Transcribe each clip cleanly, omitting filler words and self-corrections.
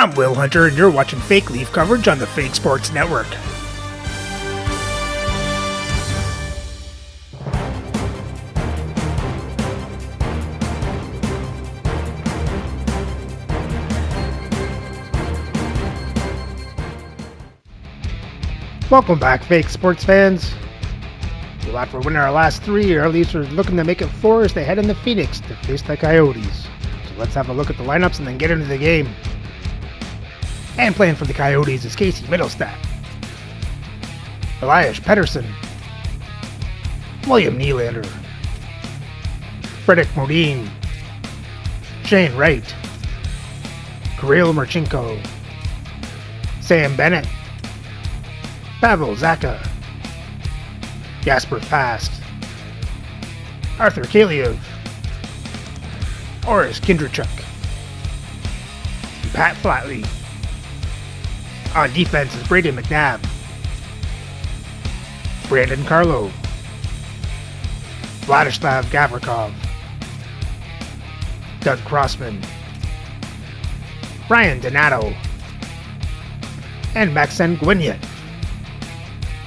I'm Will Hunter, and you're watching Fake Leaf coverage on the Fake Sports Network. Welcome back, Fake Sports fans. Well, after winning our last three, our Leafs are looking to make it four as they head into Phoenix to face the Coyotes. So let's have a look at the lineups and then get into the game. And playing for the Coyotes is Casey Middlestat, Elias Pettersson, William Nylander, Frederick Modin, Shane Wright, Kirill Marchenko, Sam Bennett, Pavel Zacha, Jasper Fast, Arthur Kaliev, Oris Kindrachuk, Pat Flatley. On defense is Brady McNabb, Brandon Carlo, Vladislav Gavrikov, Doug Crossman, Ryan Donato, and Maxim Gwinyat.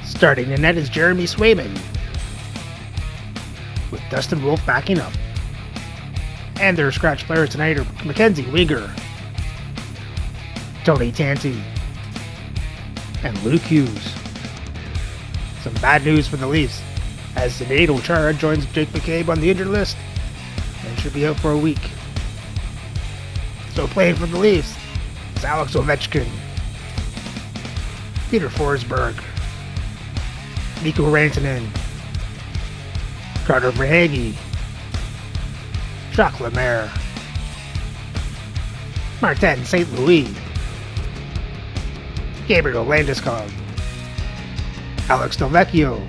Starting in net is Jeremy Swayman, with Dustin Wolf backing up. And their scratch players tonight are Mackenzie Weegar, Tony Tanti, and Luke Hughes. Some bad news for the Leafs, as Zdeno Chara joins Jake McCabe on the injured list and should be out for a week. So playing for the Leafs is Alex Ovechkin, Peter Forsberg, Mikko Rantanen, Carter Verhaeghe, Jacques Lemaire, Martin St. Louis, Gabriel Landeskog, Alex Delvecchio,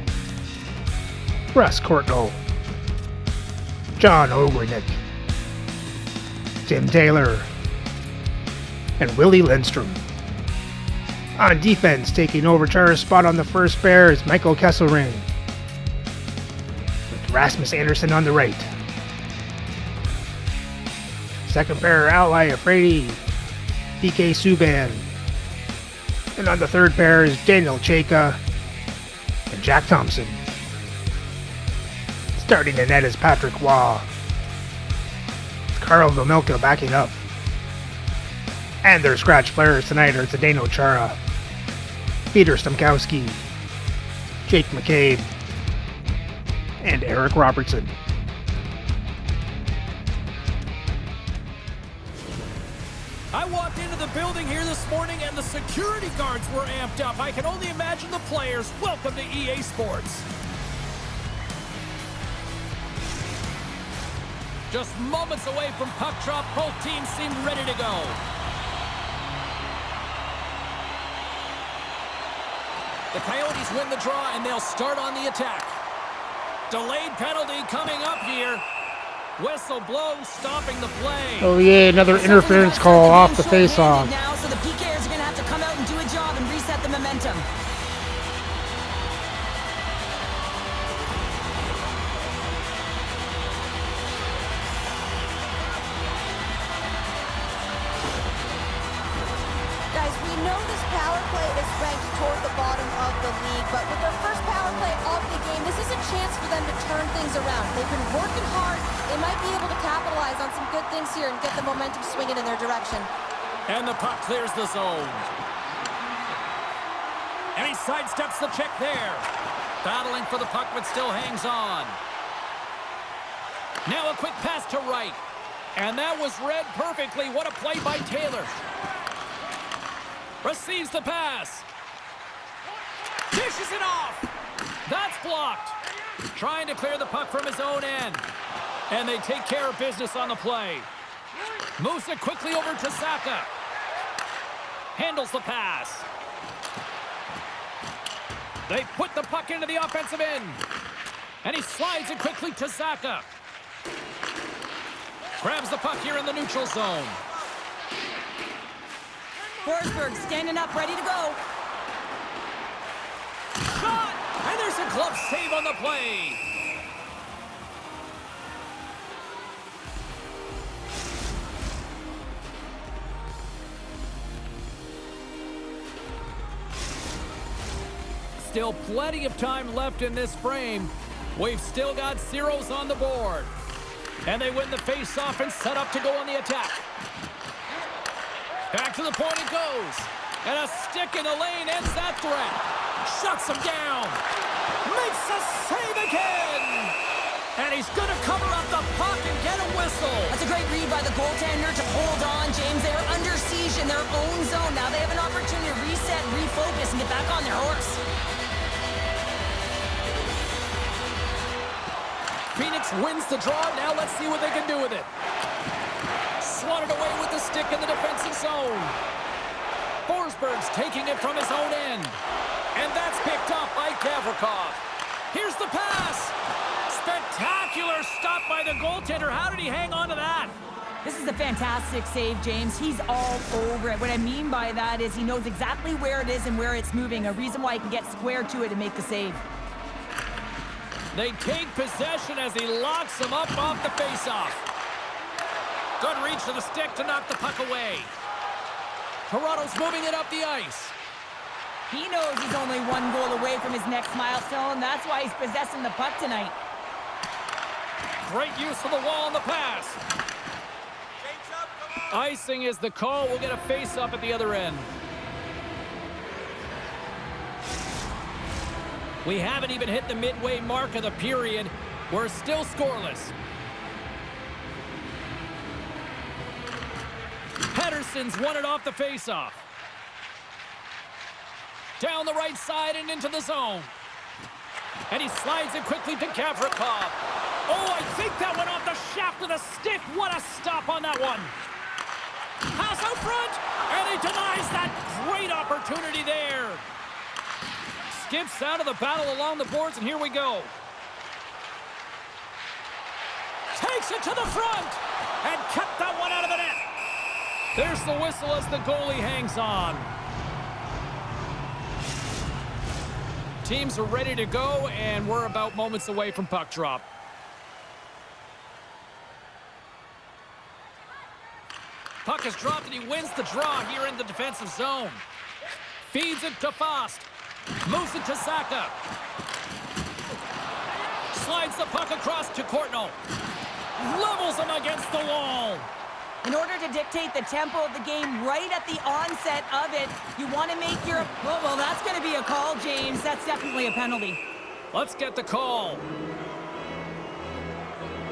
Russ Courtnall, John Ogrenik, Tim Taylor, and Willie Lindstrom. On defense, taking over Chara's spot on the first pair is Michael Kesselring, with Rasmus Andersson on the right. Second pair are Ali Afraidy, PK Subban. And on the third pair is Daniel Chayka and Jack Thompson. Starting in net is Patrick Waugh, with Carl Vomilka backing up. And their scratch players tonight are Zdeno Chara, Peter Stamkowski, Jake McCabe, and Eric Robertson. I walked into the building here this morning and the security guards were amped up. I can only imagine the players. Welcome to EA Sports. Just moments away from puck drop, both teams seem ready to go. The Coyotes win the draw and they'll start on the attack. Delayed penalty coming up here. Whistle blown, stopping the play. Oh yeah, another interference call off the face-off. Now, so the PKers are going to have to come out and do a job and reset the momentum. Guys, we know this power play is ranked toward the bottom of the league, but with their first power play of the game, this is a chance for them to turn things around. They've been working hard. They might be able to capitalize on some good things here and get the momentum swinging in their direction. And the puck clears the zone. And he sidesteps the check there. Battling for the puck, but still hangs on. Now a quick pass to Wright. And that was read perfectly. What a play by Taylor. Receives the pass. Dishes it off. That's blocked. Trying to clear the puck from his own end. And they take care of business on the play. Moves it quickly over to Zacha. Handles the pass. They put the puck into the offensive end. And he slides it quickly to Zacha. Grabs the puck here in the neutral zone. Forsberg standing up, ready to go. Shot! And there's a glove save on the play. Still plenty of time left in this frame. We've still got zeros on the board. And they win the face-off and set up to go on the attack. Back to the point it goes. And a stick in the lane ends that threat. Shuts him down. Makes a save again. And he's going to cover up the puck and get a whistle. That's a great read by the goaltender to hold on, James. They are under siege in their own zone. Now they have an opportunity to reset, refocus, and get back on their horse. Pheonix wins the draw. Now let's see what they can do with it. Swatted away with the stick in the defensive zone. Forsberg's taking it from his own end. And that's picked up by Gavrikov. Here's the pass. Spectacular stop by the goaltender. How did he hang on to that? This is a fantastic save, James. He's all over it. What I mean by that is he knows exactly where it is and where it's moving. A reason why he can get square to it and make the save. They take possession as he locks him up off the faceoff. Good reach to the stick to knock the puck away. Toronto's moving it up the ice. He knows he's only one goal away from his next milestone. That's why he's possessing the puck tonight. Great use of the wall on the pass. Icing is the call. We'll get a face-up at the other end. We haven't even hit the midway mark of the period. We're still scoreless. Pettersson's won it off the face-off. Down the right side and into the zone. And he slides it quickly to Gavrikov. Oh, I think that went off the shaft of the stick. What a stop on that one. Pass out front, and he denies that great opportunity there. Skips out of the battle along the boards, and here we go. Takes it to the front, and kept that one out of the net. There's the whistle as the goalie hangs on. Teams are ready to go, and we're about moments away from puck drop. Puck is dropped, and he wins the draw here in the defensive zone. Feeds it to Fost. Moves it to Saka. Slides the puck across to Courtnall. Levels him against the wall. In order to dictate the tempo of the game right at the onset of it, you want to make your... Well, that's going to be a call, James. That's definitely a penalty. Let's get the call.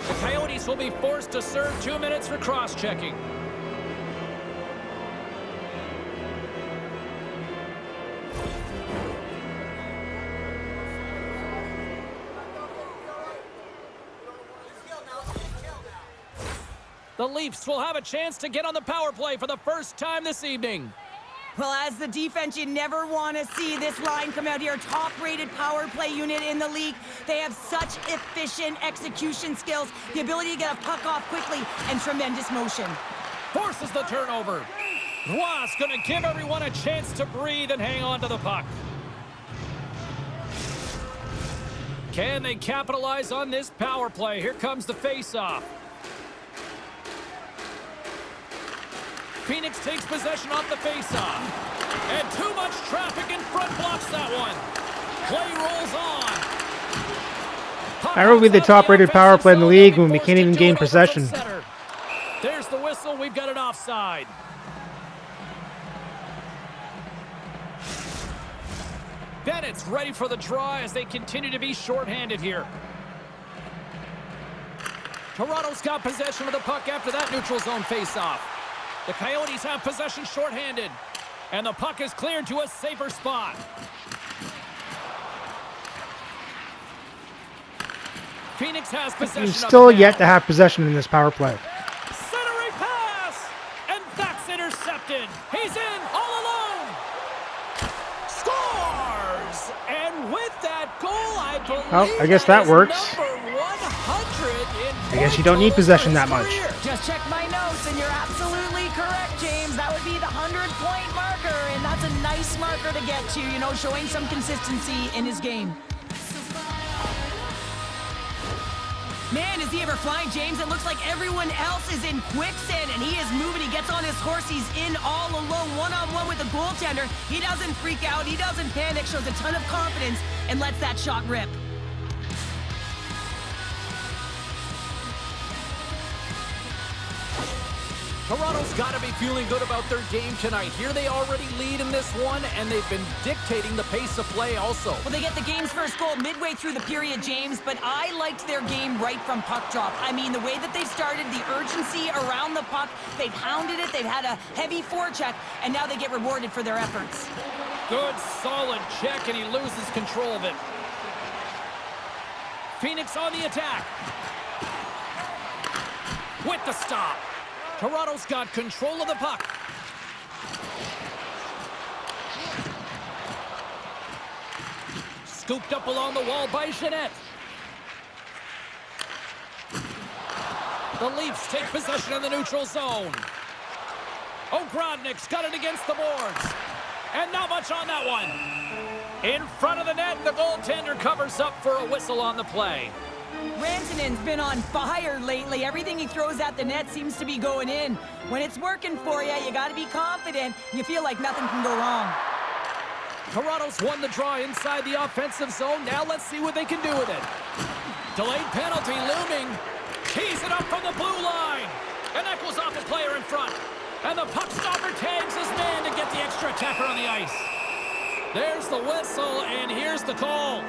The Coyotes will be forced to serve 2 minutes for cross-checking. The Leafs will have a chance to get on the power play for the first time this evening. Well, as the defense, you never want to see this line come out here. Top-rated power play unit in the league. They have such efficient execution skills, the ability to get a puck off quickly, and tremendous motion. Forces the turnover. Roy's going to give everyone a chance to breathe and hang on to the puck. Can they capitalize on this power play? Here comes the face-off. Pheonix takes possession off the faceoff. And too much traffic in front blocks that one. Play rolls on. How are we the top-rated power play in the league when we can't even gain possession? There's the whistle. We've got it offside. Bennett's ready for the draw as they continue to be shorthanded here. Toronto's got possession of the puck after that neutral zone faceoff. The Coyotes have possession shorthanded, and the puck is cleared to a safer spot. Pheonix has possession. He's still yet to have possession in this power play. Centering pass, and that's intercepted. He's in all alone. Scores, and with that goal, I believe. Oh, I guess that works. I guess you don't need possession that much. Just check my notes, and you're absolutely correct, James. That would be the 100-point marker, and that's a nice marker to get to, you know, showing some consistency in his game. Man, is he ever flying, James? It looks like everyone else is in quicksand, and he is moving. He gets gets on his horse. He's in all alone, one-on-one with the goaltender. He doesn't freak out. He doesn't panic. Shows a ton of confidence and lets that shot rip. Toronto's got to be feeling good about their game tonight. Here they already lead in this one, and they've been dictating the pace of play also. Well, they get the game's first goal midway through the period, James, but I liked their game right from puck drop. I mean, the way that they've started, the urgency around the puck, they've hounded it, they've had a heavy forecheck, and now they get rewarded for their efforts. Good, solid check, and he loses control of it. Pheonix on the attack. With the stop. Toronto's got control of the puck. Scooped up along the wall by Jeanette. The Leafs take possession in the neutral zone. Ogrodnik's got it against the boards. And not much on that one. In front of the net, the goaltender covers up for a whistle on the play. Rantanen's been on fire lately. Everything he throws at the net seems to be going in. When it's working for you, you got to be confident. You feel like nothing can go wrong. Toronto's won the draw inside the offensive zone. Now let's see what they can do with it. Delayed penalty looming. Tees it up from the blue line. And that goes off the player in front. And the puck stopper tags his man to get the extra attacker on the ice. There's the whistle, and here's the call.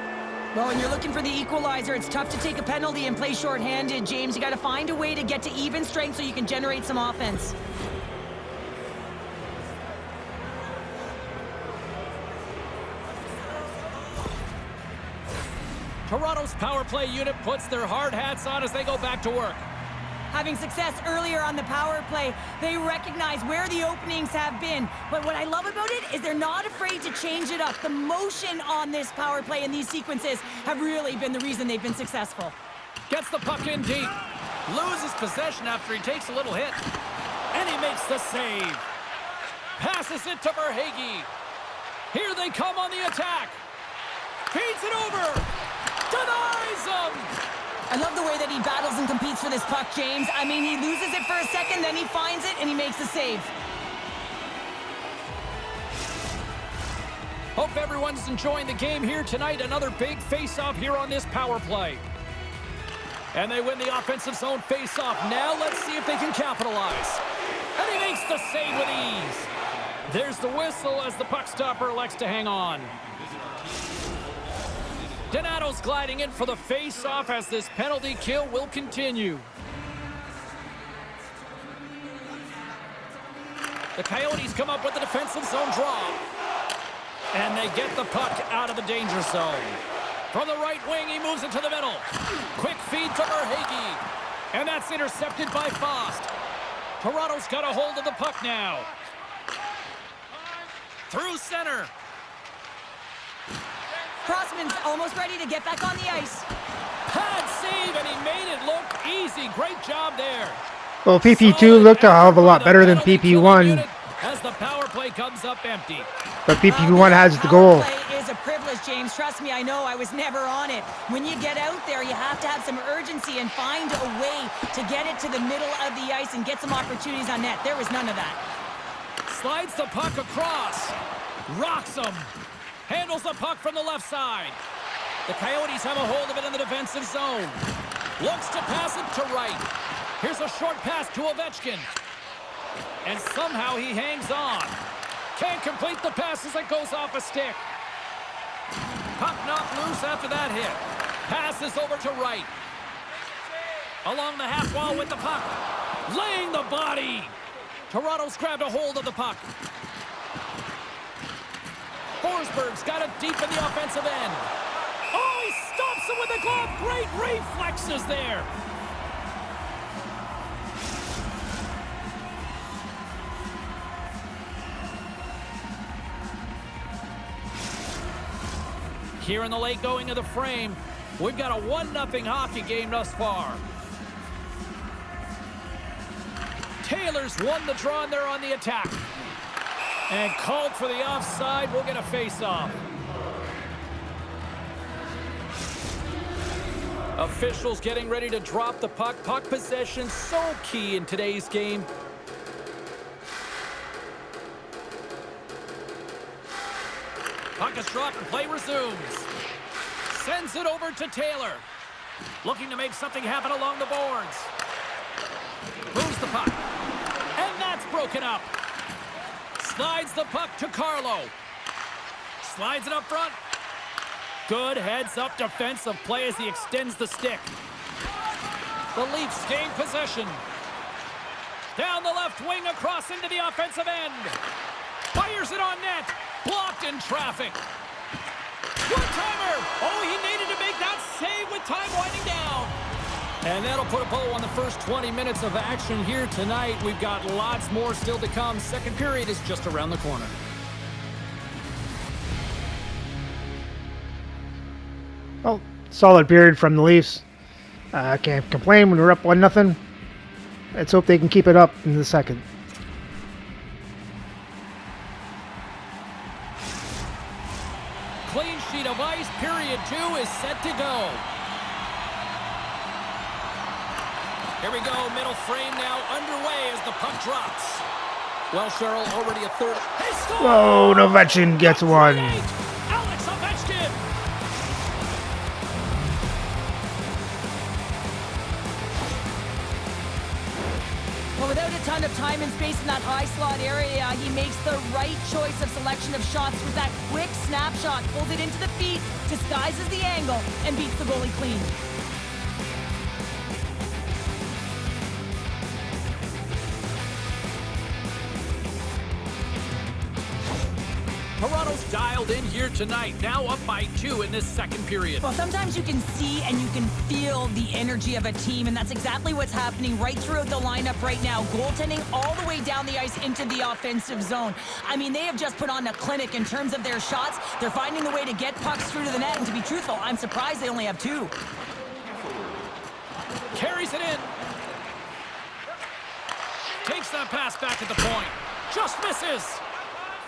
Well, when you're looking for the equalizer, it's tough to take a penalty and play shorthanded, James. You got to find a way to get to even strength so you can generate some offense. Toronto's power play unit puts their hard hats on as they go back to work. Having success earlier on the power play, they recognize where the openings have been. But what I love about it is they're not afraid to change it up. The motion on this power play and these sequences have really been the reason they've been successful. Gets the puck in deep. Loses possession after he takes a little hit. And he makes the save. Passes it to Verhaeghe. Here they come on the attack. Feeds it over. Denies him. I love the way that he battles and competes for this puck, James. I mean, he loses it for a second, then he finds it, and he makes the save. Hope everyone's enjoying the game here tonight. Another big face-off here on this power play. And they win the offensive zone face-off. Now let's see if they can capitalize. And he makes the save with ease. There's the whistle as the puck stopper elects to hang on. Donato's gliding in for the face-off as this penalty kill will continue. The Coyotes come up with the defensive zone draw. And they get the puck out of the danger zone. From the right wing, he moves it to the middle. Quick feed to Verhaeghe. And that's intercepted by Fost. Toronto's got a hold of the puck now. Through center. Crossman's almost ready to get back on the ice. Pad save, and he made it look easy. Great job there. Well, PP2 looked a hell of a lot better than PP1, As the power play comes up empty. but PP1 has the goal. Power play is a privilege, James. Trust me, I know. I was never on it. When you get out there, you have to have some urgency and find a way to get it to the middle of the ice and get some opportunities on net. There was none of that. Slides the puck across. Rocks him. Handles the puck from the left side. The Coyotes have a hold of it in the defensive zone. Looks to pass it to right. Here's a short pass to Ovechkin. And somehow he hangs on. Can't complete the pass as it goes off a stick. Puck knocked loose after that hit. Passes over to right. Along the half wall with the puck. Laying the body. Toronto's grabbed a hold of the puck. Forsberg's got it deep in the offensive end. Oh, he stops him with a glove. Great reflexes there. Here in the late going of the frame, we've got a 1-0 hockey game thus far. Taylor's won the draw and they're on the attack. And called for the offside. We'll get a face-off. Officials getting ready to drop the puck. Puck possession so key in today's game. Puck is dropped and play resumes. Sends it over to Taylor. Looking to make something happen along the boards. Moves the puck. And that's broken up. Slides the puck to Carlo. Slides it up front. Good heads-up defensive play as he extends the stick. The Leafs gain possession. Down the left wing across into the offensive end. Fires it on net. Blocked in traffic. One-timer! Oh, he needed to make that save with time winding down. And that'll put a bow on the first 20 minutes of action here tonight. We've got lots more still to come. Second period is just around the corner. Well, solid period from the Leafs. Can't complain when we're up 1-0. Let's hope they can keep it up in the second. Clean sheet of ice. Period 2 is set to go. Here we go. Middle frame now underway as the puck drops. Well, Cheryl, already a third. He scores! Whoa, Ovechkin gets one. Alex Ovechkin. Well, without a ton of time and space in that high slot area, he makes the right choice of selection of shots with that quick snapshot, pulls it into the feet, disguises the angle, and beats the goalie clean. Toronto's dialed in here tonight, now up by 2 in this second period. Well, sometimes you can see and you can feel the energy of a team, and that's exactly what's happening right throughout the lineup right now. Goaltending all the way down the ice into the offensive zone. I mean, they have just put on a clinic in terms of their shots. They're finding the way to get pucks through to the net, and to be truthful, I'm surprised they only have 2. Carries it in. Takes that pass back at the point. Just misses.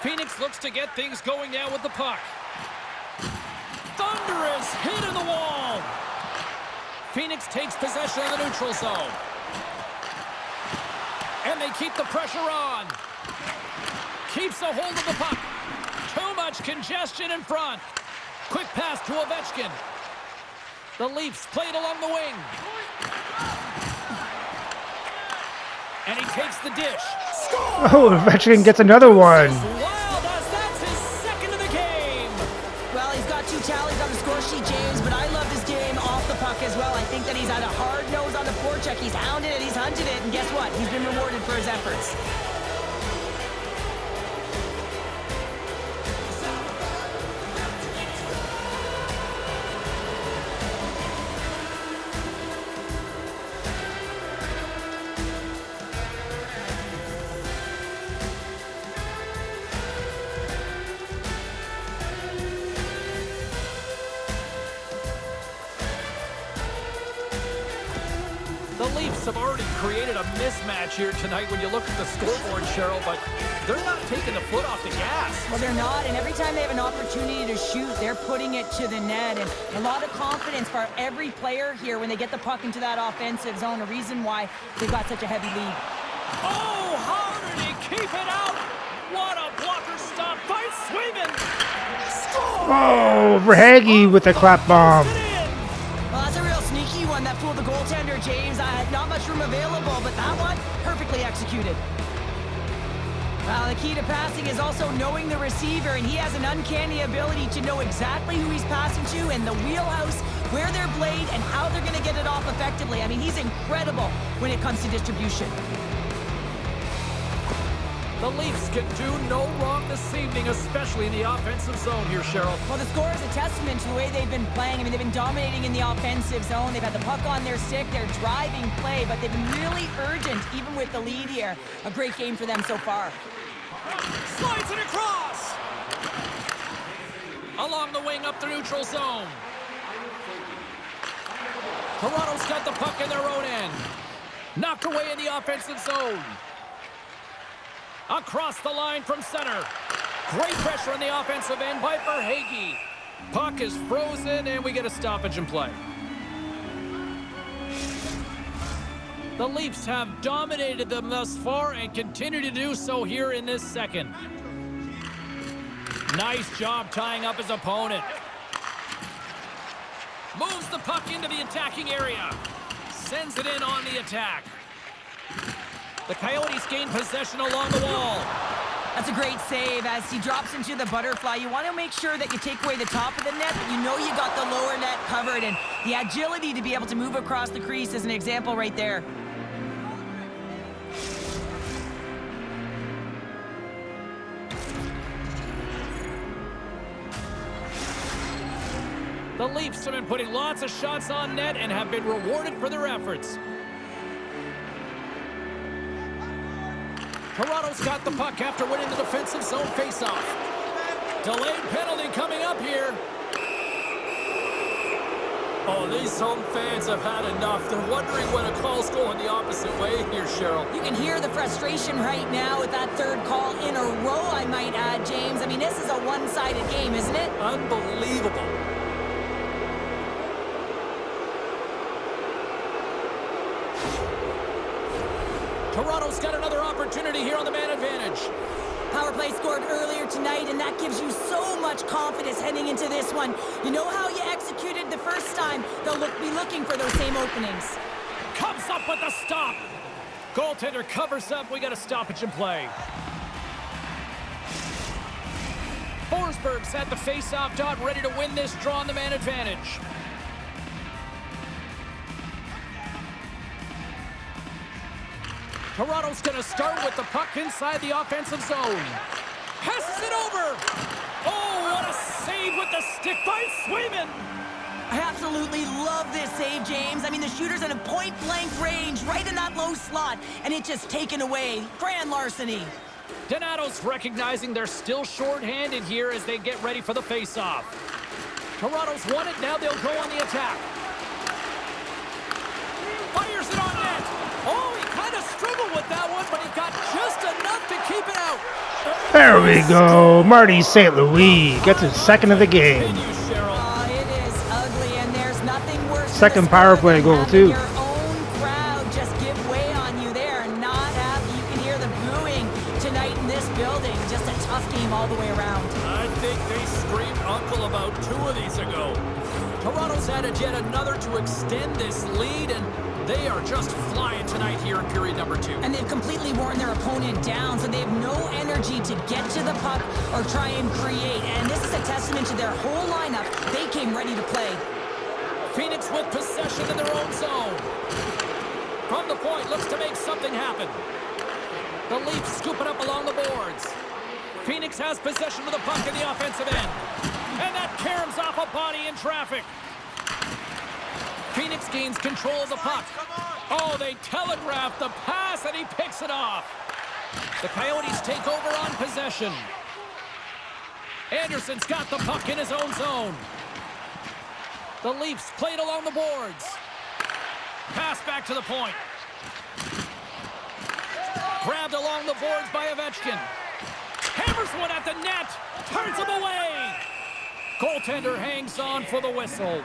Pheonix looks to get things going now with the puck. Thunderous hit in the wall. Pheonix takes possession of the neutral zone. And they keep the pressure on. Keeps a hold of the puck. Too much congestion in front. Quick pass to Ovechkin. The Leafs play it along the wing. And he takes the dish. Score! Oh, Ovechkin gets another one. That's his second of the game. Well, he's got 2 tallies on the score sheet, James, but I love his game off the puck as well. I think that he's had a hard nose on the forecheck. He's hounded it, he's hunted it, and guess what? He's been rewarded for his efforts. The Leafs have already created a mismatch here tonight when you look at the scoreboard, Cheryl, but they're not taking the foot off the gas. Well, they're not, and every time they have an opportunity to shoot, they're putting it to the net, and a lot of confidence for every player here when they get the puck into that offensive zone, a reason why they've got such a heavy lead. Oh, how did he keep it out? What a blocker stop by Swayman. Score! Oh, Verhaeghe with the clap bomb. Well, that's a real sneaky one that fooled the goaltender, James. I had not much room available, but that one, perfectly executed. Well, the key to passing is also knowing the receiver, and he has an uncanny ability to know exactly who he's passing to and the wheelhouse, where they're played, and how they're going to get it off effectively. I mean, he's incredible when it comes to distribution. The Leafs can do no wrong this evening, especially in the offensive zone here, Cheryl. Well, the score is a testament to the way they've been playing. I mean, they've been dominating in the offensive zone. They've had the puck on their stick. They're driving play, but they've been really urgent, even with the lead here. A great game for them so far. Slides it across. Along the wing up the neutral zone. Toronto's got the puck in their own end. Knocked away in the offensive zone. Across the line from center. Great pressure on the offensive end by Verhaeghe. Puck is frozen, and we get a stoppage in play. The Leafs have dominated them thus far and continue to do so here in this second. Nice job tying up his opponent. Moves the puck into the attacking area. Sends it in on the attack. The Coyotes gain possession along the wall. That's a great save as he drops into the butterfly. You want to make sure that you take away the top of the net, but you know you got the lower net covered, and the agility to be able to move across the crease is an example right there. The Leafs have been putting lots of shots on net and have been rewarded for their efforts. Toronto's got the puck after winning the defensive zone faceoff. Delayed penalty coming up here. Oh, these home fans have had enough. They're wondering when a call's going the opposite way here, Cheryl. You can hear the frustration right now with that third call in a row, I might add, James. I mean, this is a one-sided game, isn't it? Unbelievable. Toronto's got another opportunity here on the man advantage. Power play scored earlier tonight, and that gives you so much confidence heading into this one. You know how you executed the first time. They'll be looking for those same openings. Comes up with the stop. Goaltender covers up. We got a stoppage in play. Forsberg's at the face-off dot, ready to win this draw on the man advantage. Toronto's going to start with the puck inside the offensive zone. Passes it over. Oh, what a save with the stick by Swayman. I absolutely love this save, James. I mean, the shooter's in a point-blank range, right in that low slot, and it's just taken away. Grand larceny. Donato's recognizing they're still short-handed here as they get ready for the face-off. Toronto's won it. Now they'll go on the attack. Fires it on net. Oh, he kind of struggled with that one, but he got just enough to keep it out. There we go. Marty St. Louis gets his second of the game. Oh, it is ugly, and there's nothing worse. Second power play goal, too. Your own crowd just give way on you. They are not happy. You can hear the booing tonight in this building. Just a tough game all the way around. I think they screamed uncle about 2 of these ago. Toronto's added yet another to extend this lead, and they are just flying tonight here in period number 2. And they've completely worn their opponent down, so they have no energy to get to the puck or try and create. And this is a testament to their whole lineup. They came ready to play. Pheonix with possession in their own zone. From the point, looks to make something happen. The Leafs scoop it up along the boards. Pheonix has possession of the puck in the offensive end. And that caroms off a body in traffic. Pheonix gains control of the puck. Oh, they telegraph the pass, and he picks it off. The Coyotes take over on possession. Anderson's got the puck in his own zone. The Leafs played along the boards. Pass back to the point. Grabbed along the boards by Ovechkin. Hammers one at the net. Turns him away. Goaltender hangs on for the whistle.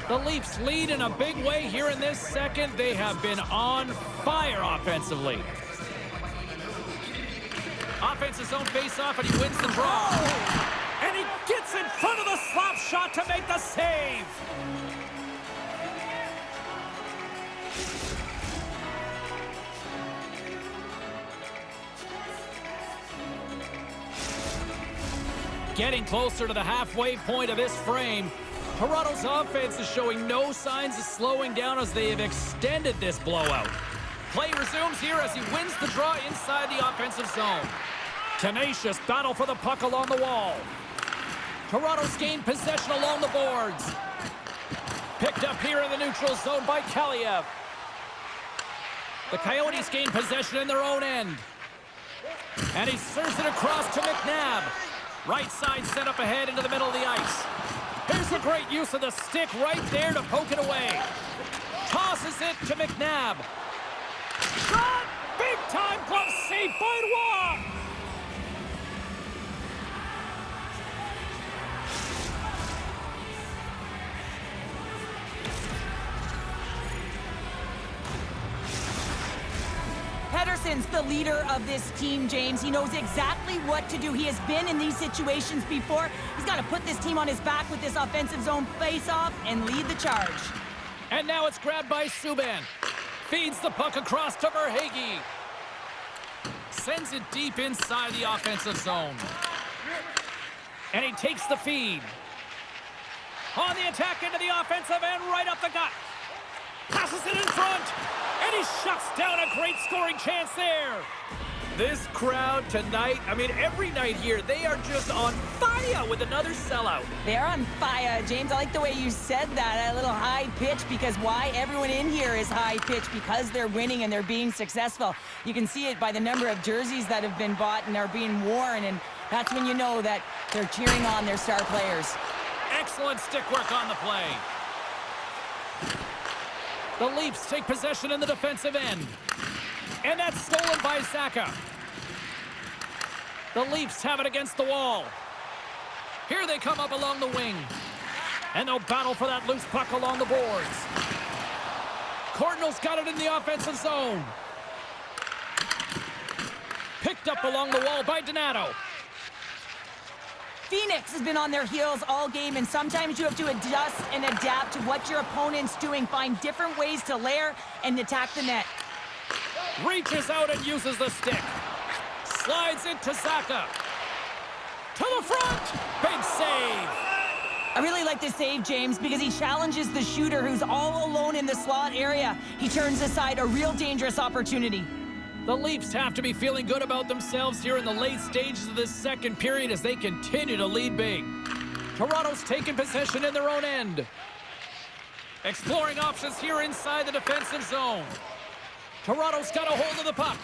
The Leafs lead in a big way here in this second. They have been on fire offensively. Offensive zone face-off, and he wins the draw. And he gets in front of the slap shot to make the save. Getting closer to the halfway point of this frame. Toronto's offense is showing no signs of slowing down as they have extended this blowout. Play resumes here as he wins the draw inside the offensive zone. Tenacious battle for the puck along the wall. Toronto's gained possession along the boards. Picked up here in the neutral zone by Kaliev. The Coyotes gain possession in their own end. And he serves it across to McNabb. Right side set up ahead into the middle of the ice. Here's a great use of the stick right there to poke it away. Tosses it to McNabb. Shot! Big time glove save by Roy! Anderson's the leader of this team, James. He knows exactly what to do. He has been in these situations before. He's got to put this team on his back with this offensive zone face-off and lead the charge. And now it's grabbed by Subban. Feeds the puck across to Verhaeghe. Sends it deep inside the offensive zone. And he takes the feed. On the attack into the offensive end, right up the gut. Passes it in front. And he shuts down a great scoring chance there. This crowd tonight, I mean, every night here, they are just on fire with another sellout. They are on fire, James. I like the way you said that, a little high pitch, because why? Everyone in here is high pitch because they're winning and they're being successful. You can see it by the number of jerseys that have been bought and are being worn, and that's when you know that they're cheering on their star players. Excellent stick work on the play. The Leafs take possession in the defensive end. And that's stolen by Saka. The Leafs have it against the wall. Here they come up along the wing. And they'll battle for that loose puck along the boards. Cardinals got it in the offensive zone. Picked up along the wall by Donato. Pheonix has been on their heels all game, and sometimes you have to adjust and adapt to what your opponent's doing. Find different ways to layer and attack the net. Reaches out and uses the stick. Slides it to Saka. To the front. Big save. I really like this save, James, because he challenges the shooter who's all alone in the slot area. He turns aside a real dangerous opportunity. The Leafs have to be feeling good about themselves here in the late stages of this second period as they continue to lead big. Toronto's taking possession in their own end. Exploring options here inside the defensive zone. Toronto's got a hold of the puck.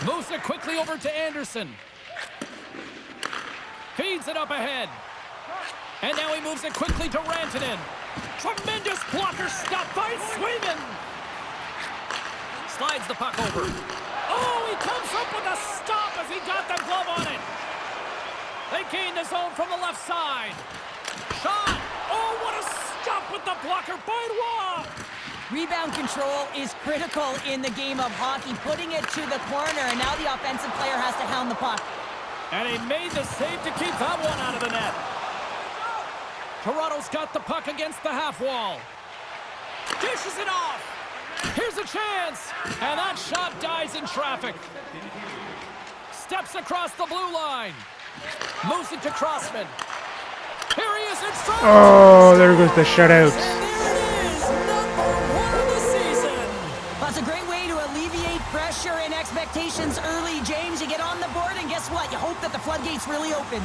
Moves it quickly over to Anderson. Feeds it up ahead. And now he moves it quickly to Rantanen. Tremendous blocker stop by Swayman. Slides the puck over. Oh, he comes up with a stop as he got the glove on it. They gain the zone from the left side. Shot. Oh, what a stop with the blocker by Roy. Rebound control is critical in the game of hockey, putting it to the corner, and now the offensive player has to hound the puck. And he made the save to keep that one out of the net. Toronto's got the puck against the half wall. Dishes it off. Here's a chance. And that shot dies in traffic. Steps across the blue line. Moves it to Crossman. Here he is in front. Oh, there goes the shutout. And there it is, number 1 of the season. That's a great way to alleviate pressure and expectations early, James. You get on the board, and guess what? You hope that the floodgates really open.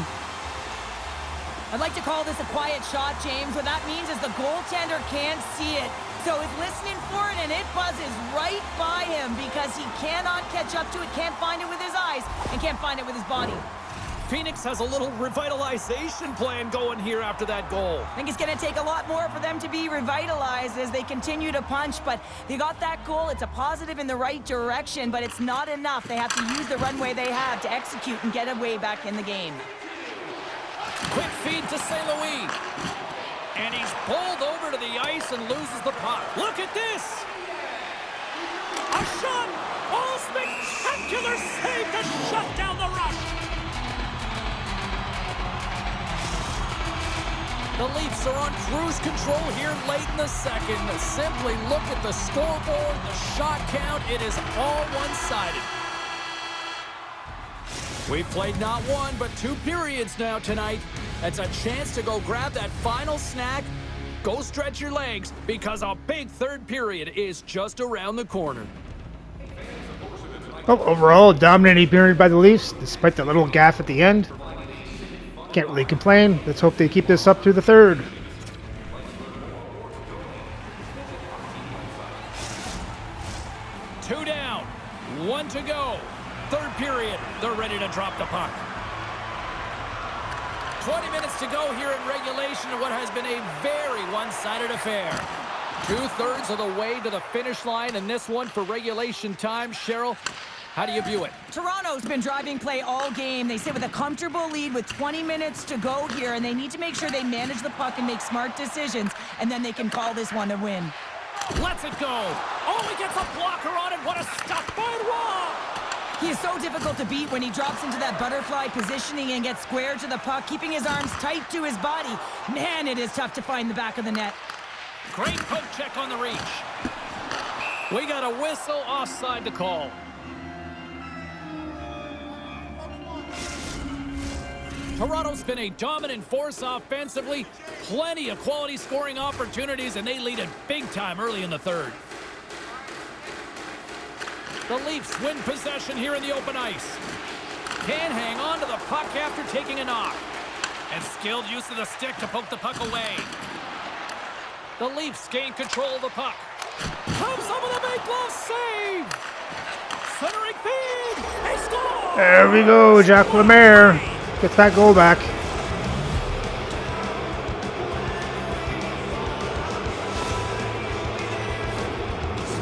I'd like to call this a quiet shot, James. What that means is the goaltender can't see it. So he's listening for it, and it buzzes right by him because he cannot catch up to it, can't find it with his eyes, and can't find it with his body. Pheonix has a little revitalization plan going here after that goal. I think it's going to take a lot more for them to be revitalized as they continue to punch, but they got that goal. It's a positive in the right direction, but it's not enough. They have to use the runway they have to execute and get a way back in the game. Quick feed to St. Louis. And he's pulled over to the ice and loses the puck. Look at this! A shot! Oh, spectacular save to shut down the rush! The Leafs are on cruise control here late in the second. Simply look at the scoreboard, the shot count. It is all one-sided. We've played not one, but 2 periods now tonight. It's a chance to go grab that final snack. Go stretch your legs, because a big third period is just around the corner. Well, overall, a dominating period by the Leafs, despite that little gaffe at the end. Can't really complain. Let's hope they keep this up through the third. Two down, 1 to go. Third period, they're ready to drop the puck. 20 minutes to go here in regulation of what has been a very one-sided affair. 2/3 of the way to the finish line in this one for regulation time. Cheryl, how do you view it? Toronto's been driving play all game. They sit with a comfortable lead with 20 minutes to go here, and they need to make sure they manage the puck and make smart decisions, and then they can call this one a win. Lets it go. Oh, he gets a blocker on it. What a stop by Roy. He is so difficult to beat when he drops into that butterfly positioning and gets square to the puck, keeping his arms tight to his body. Man, it is tough to find the back of the net. Great poke check on the reach. We got a whistle offside to call. Toronto's been a dominant force offensively. Plenty of quality scoring opportunities, and they lead it big time early in the third. The Leafs win possession here in the open ice. Can hang on to the puck after taking a knock. And skilled use of the stick to poke the puck away. The Leafs gain control of the puck. Comes up with a big glove save. Centering feed. He scores! There we go. Jack Lemaire gets that goal back.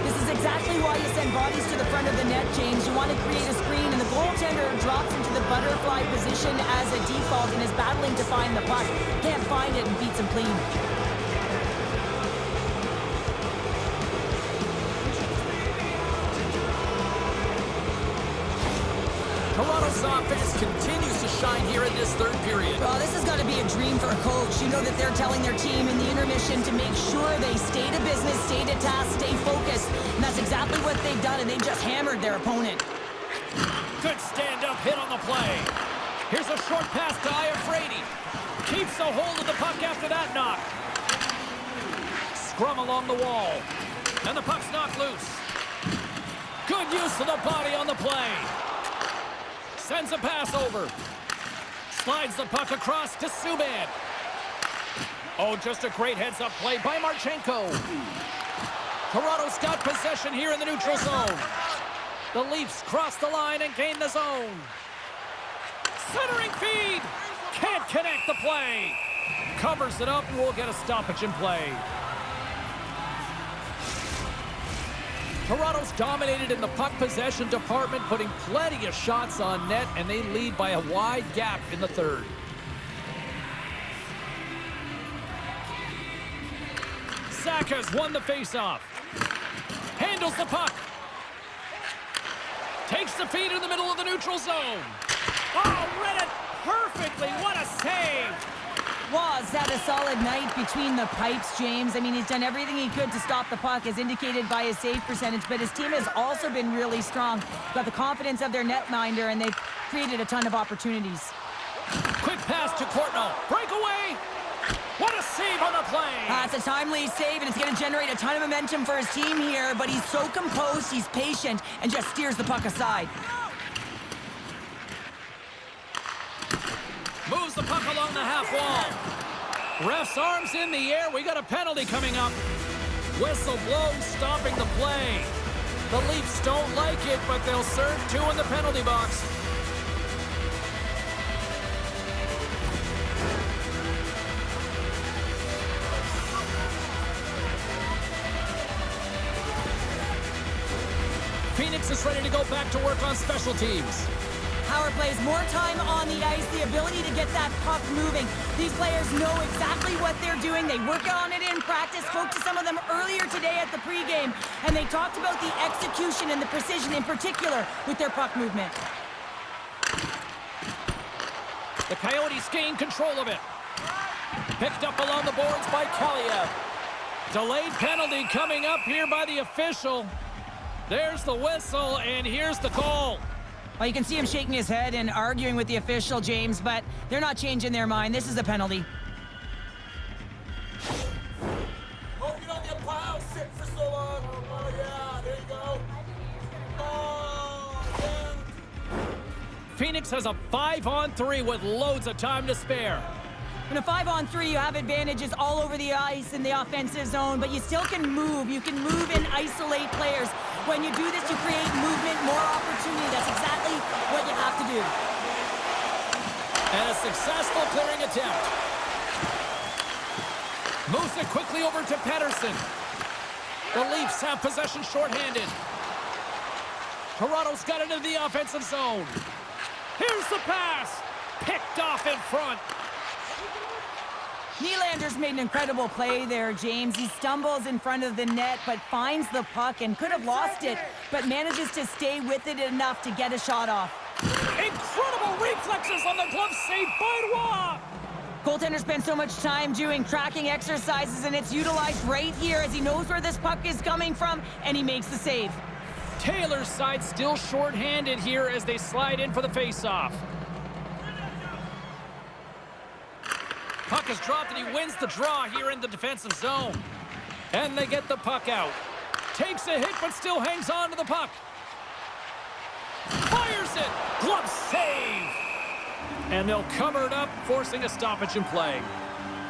This is exactly why you send bodies to the front of the net, James. You want to create a screen, and the goaltender drops into the butterfly position as a default and is battling to find the puck. Can't find it and beats him clean. Toronto's offense continues to shine here in this third period. Well, this has got to be a dream for a coach. You know that they're telling their team in the intermission to make sure they stay to business, stay to task, stay focused. And that's exactly what they've done, and they just hammered their opponent. Good stand-up hit on the play. Here's a short pass to Iafrate. Keeps a hold of the puck after that knock. Scrum along the wall. And the puck's knocked loose. Good use of the body on the play. Sends a pass over. Slides the puck across to Subban. Oh, just a great heads-up play by Marchenko. Toronto's got possession here in the neutral zone. The Leafs cross the line and gain the zone. Centering feed. Can't connect the play. Covers it up and we'll get a stoppage in play. Toronto's dominated in the puck possession department, putting plenty of shots on net, and they lead by a wide gap in the third. Saka's won the faceoff. Handles the puck. Takes the feed in the middle of the neutral zone. Oh, read it perfectly. What a save. Was that a solid night between the pipes, James? I mean, he's done everything he could to stop the puck, as indicated by his save percentage, but his team has also been really strong. Got the confidence of their netminder, and they've created a ton of opportunities. Quick pass to Courtnall. Breakaway. What a save on the play. It's a timely save, and it's going to generate a ton of momentum for his team here, but he's so composed, he's patient, and just steers the puck aside. Moves the puck along the half wall. Ref's arms in the air. We got a penalty coming up. Whistle blown, stopping the play. The Leafs don't like it, but they'll serve two in the penalty box. Pheonix is ready to go back to work on special teams. Power plays, more time on the ice, the ability to get that puck moving. These players know exactly what they're doing. They work on it in practice. Spoke to some of them earlier today at the pregame, and they talked about the execution and the precision in particular with their puck movement. The Coyotes gain control of it. Picked up along the boards by Kaliev. Delayed penalty coming up here by the official. There's the whistle, and here's the call. Well, you can see him shaking his head and arguing with the official, James, but they're not changing their mind. This is a penalty. Oh, get on the pile, sit for so long. Oh, yeah, there you go. Oh, yeah. Pheonix has a 5-on-3 with loads of time to spare. In a 5-on-3, you have advantages all over the ice in the offensive zone, but you still can move. You can move and isolate players. When you do this, you create movement, more opportunity. That's exactly what you have to do. And a successful clearing attempt. Moves it quickly over to Pettersson. The Leafs have possession shorthanded. Toronto's got into the offensive zone. Here's the pass. Picked off in front. Nylander's made an incredible play there, James. He stumbles in front of the net, but finds the puck and could have lost it, but manages to stay with it enough to get a shot off. Incredible reflexes on the glove save by Roy. Goaltender spends so much time doing tracking exercises, and it's utilized right here as he knows where this puck is coming from, and he makes the save. Taylor's side still short-handed here as they slide in for the face-off. Puck is dropped and he wins the draw here in the defensive zone. And they get the puck out. Takes a hit but still hangs on to the puck. Fires it! Glove save! And they'll cover it up, forcing a stoppage in play.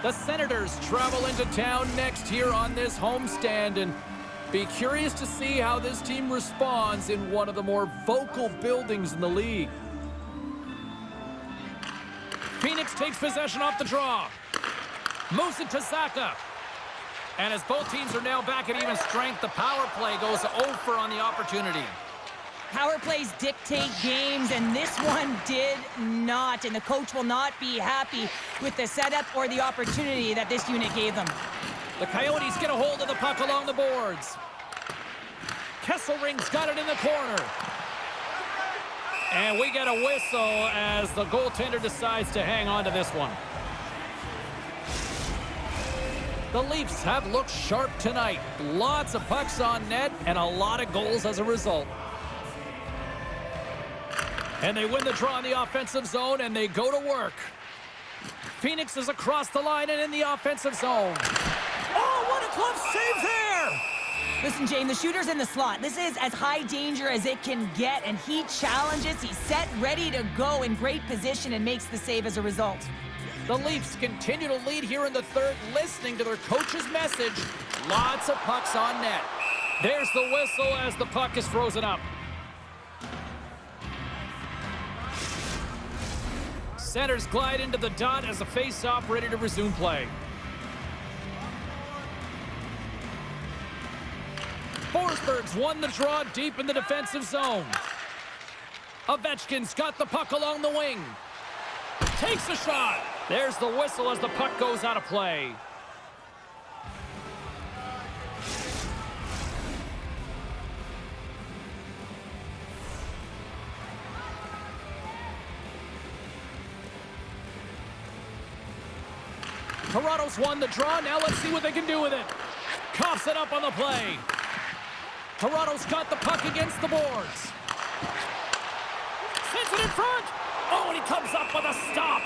The Senators travel into town next here on this homestand, and be curious to see how this team responds in one of the more vocal buildings in the league. Pheonix takes possession off the draw. Moves it to Saka. And as both teams are now back at even strength, the power play goes over on the opportunity. Power plays dictate games, and this one did not. And the coach will not be happy with the setup or the opportunity that this unit gave them. The Coyotes get a hold of the puck along the boards. Kesselring's got it in the corner. And we get a whistle as the goaltender decides to hang on to this one. The Leafs have looked sharp tonight. Lots of pucks on net and a lot of goals as a result. And they win the draw in the offensive zone, and they go to work. Pheonix is across the line and in the offensive zone. Oh, what a glove save there! Listen, Jane, the shooter's in the slot. This is as high danger as it can get, and he challenges. He's set, ready to go, in great position, and makes the save as a result. The Leafs continue to lead here in the third, listening to their coach's message. Lots of pucks on net. There's the whistle as the puck is frozen up. Centers glide into the dot as the face-off ready to resume play. Forsberg's won the draw deep in the defensive zone. Ovechkin's got the puck along the wing. Takes a shot. There's the whistle as the puck goes out of play. Toronto's won the draw. Now let's see what they can do with it. Coughs it up on the play. Toronto's got the puck against the boards. Sends it in front. Oh, and he comes up with a stop.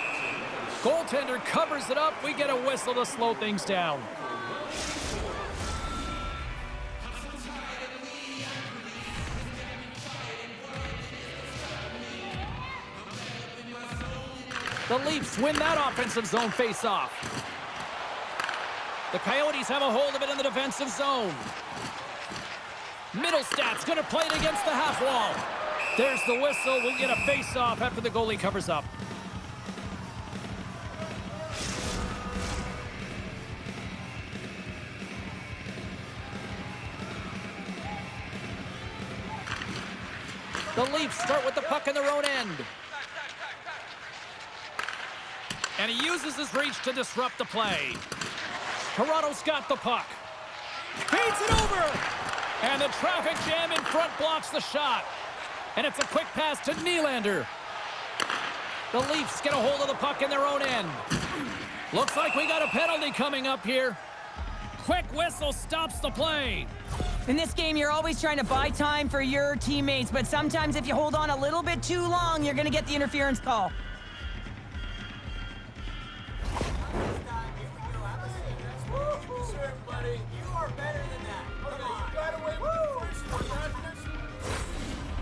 Goaltender covers it up. We get a whistle to slow things down. The Leafs win that offensive zone face-off. The Coyotes have a hold of it in the defensive zone. Middlestad's going to play it against the half wall. There's the whistle. We'll get a face-off after the goalie covers up. The Leafs start with the puck in their own end. And he uses his reach to disrupt the play. Toronto's got the puck. Feeds it over. And the traffic jam in front blocks the shot. And it's a quick pass to Nylander. The Leafs get a hold of the puck in their own end. Looks like we got a penalty coming up here. Quick whistle stops the play. In this game, you're always trying to buy time for your teammates, but sometimes if you hold on a little bit too long, you're going to get the interference call.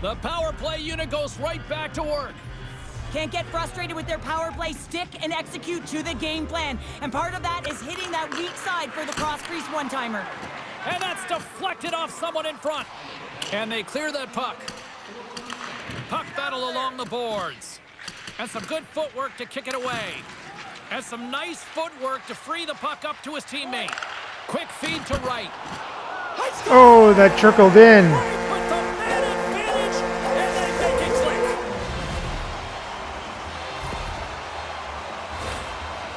The power play unit goes right back to work. Can't get frustrated with their power play. Stick and execute to the game plan. And part of that is hitting that weak side for the cross-crease one-timer. And that's deflected off someone in front. And they clear that puck. Puck battle along the boards. And some good footwork to kick it away. And some nice footwork to free the puck up to his teammate. Quick feed to right. Oh, that trickled in. With the man advantage, and they make it click.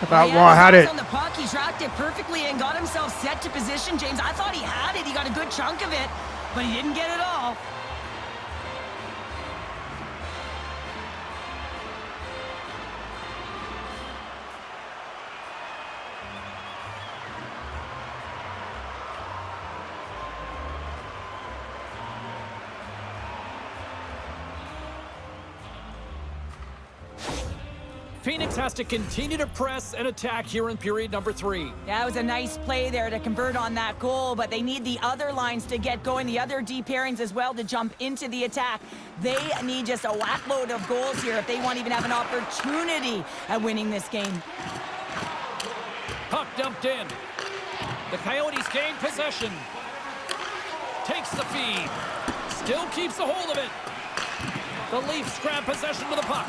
About Waugh had it. On the puck, it perfectly and got himself set to position, James. I thought he had it. He got a good chunk of it, but he didn't get it all. Pheonix has to continue to press and attack here in period number 3. That was a nice play there to convert on that goal, but they need the other lines to get going, the other D pairings as well to jump into the attack. They need just a whackload of goals here if they want to even have an opportunity at winning this game. Puck dumped in. The Coyotes gain possession. Takes the feed. Still keeps a hold of it. The Leafs grab possession to the puck.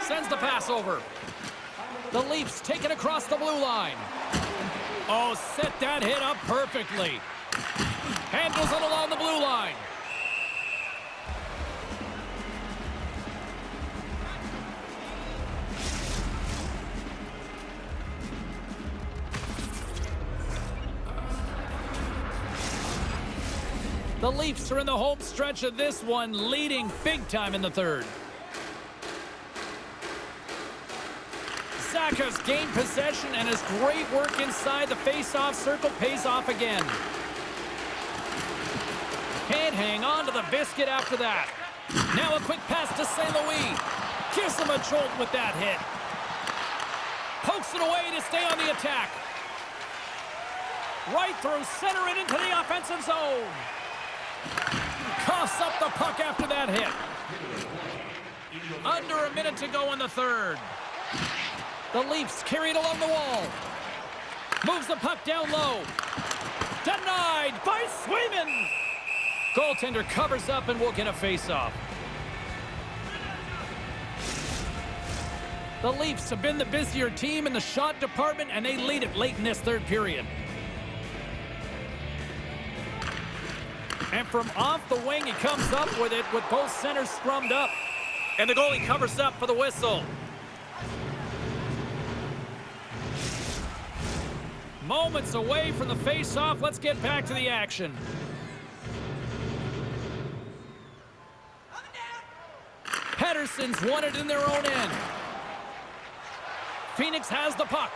Sends the pass over. The Leafs take it across the blue line. Oh, set that hit up perfectly. Handles it along the blue line. The Leafs are in the home stretch of this one, leading big time in the third. Zacha's gained possession, and his great work inside the face-off circle pays off again. Can't hang on to the biscuit after that. Now a quick pass to St. Louis. Gives him a jolt with that hit. Pokes it away to stay on the attack. Right through center and into the offensive zone. Coughs up the puck after that hit. Under a minute to go in the third. The Leafs carry it along the wall. Moves the puck down low. Denied by Swayman. Goaltender covers up and will get a face-off. The Leafs have been the busier team in the shot department, and they lead it late in this third period. And from off the wing, he comes up with it with both centers scrummed up. And the goalie covers up for the whistle. Moments away from the face-off. Let's get back to the action. Pettersson's won it in their own end. Pheonix has the puck.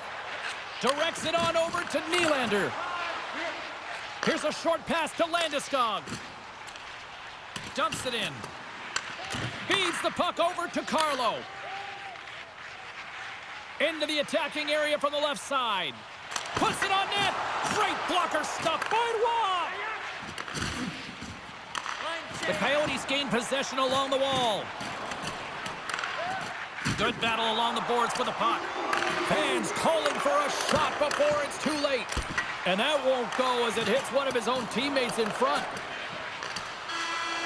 Directs it on over to Nylander. Here's a short pass to Landeskog. Dumps it in. Feeds the puck over to Carlo. Into the attacking area from the left side. Puts it on net. Great blocker stuff by Waugh. The Coyotes gain possession along the wall. Good battle along the boards for the puck. Fans calling for a shot before it's too late. And that won't go as it hits one of his own teammates in front.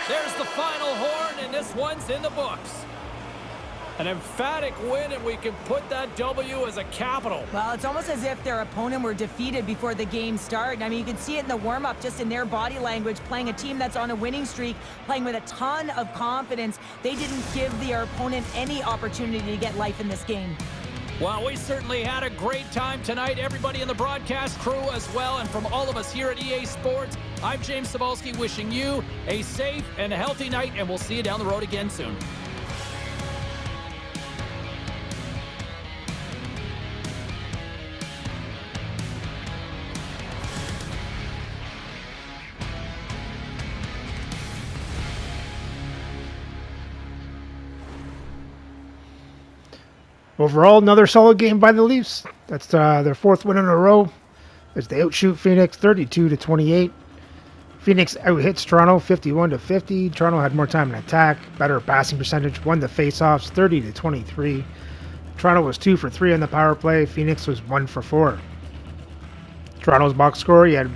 There's the final horn, and this one's in the books. An emphatic win, and we can put that W as a capital. Well, it's almost as if their opponent were defeated before the game started. I mean, you can see it in the warm-up, just in their body language, playing a team that's on a winning streak, playing with a ton of confidence. They didn't give their opponent any opportunity to get life in this game. Well, we certainly had a great time tonight. Everybody in the broadcast crew as well. And from all of us here at EA Sports, I'm James Cybulski wishing you a safe and a healthy night, and we'll see you down the road again soon. Overall, another solid game by the Leafs. That's their fourth win in a row as they outshoot Pheonix 32-28. Pheonix outhits Toronto 51-50. Toronto had more time in attack, better passing percentage, won the faceoffs 30-23. Toronto was 2 for 3 on the power play. Pheonix was 1 for 4. Toronto's box score, you had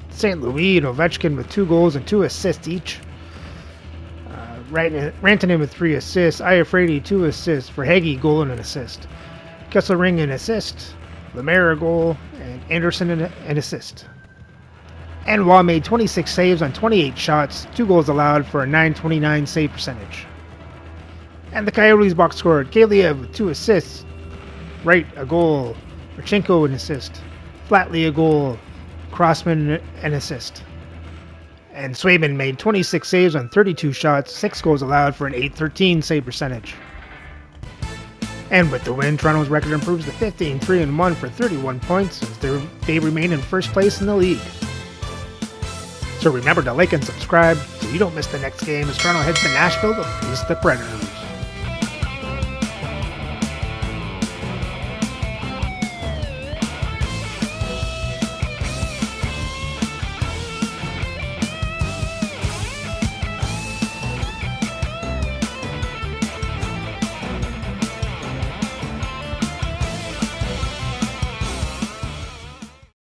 St. Louis and Ovechkin with 2 goals and 2 assists each. Rantanen with 3 assists, Iafrate 2 assists, for Hagee goal and an assist. Kesselring an assist, Lemaire a goal, and Anderson an assist. And Waugh made 26 saves on 28 shots, 2 goals allowed for a .929 save percentage. And the Coyotes box scored Kaliev with 2 assists, Wright a goal, Marchenko an assist. Flatley a goal. Crossman an assist. And Swayman made 26 saves on 32 shots, 6 goals allowed for an .813 save percentage. And with the win, Toronto's record improves to 15-3-1 for 31 points as they remain in first place in the league. So remember to like and subscribe so you don't miss the next game as Toronto heads to Nashville to face the Predators.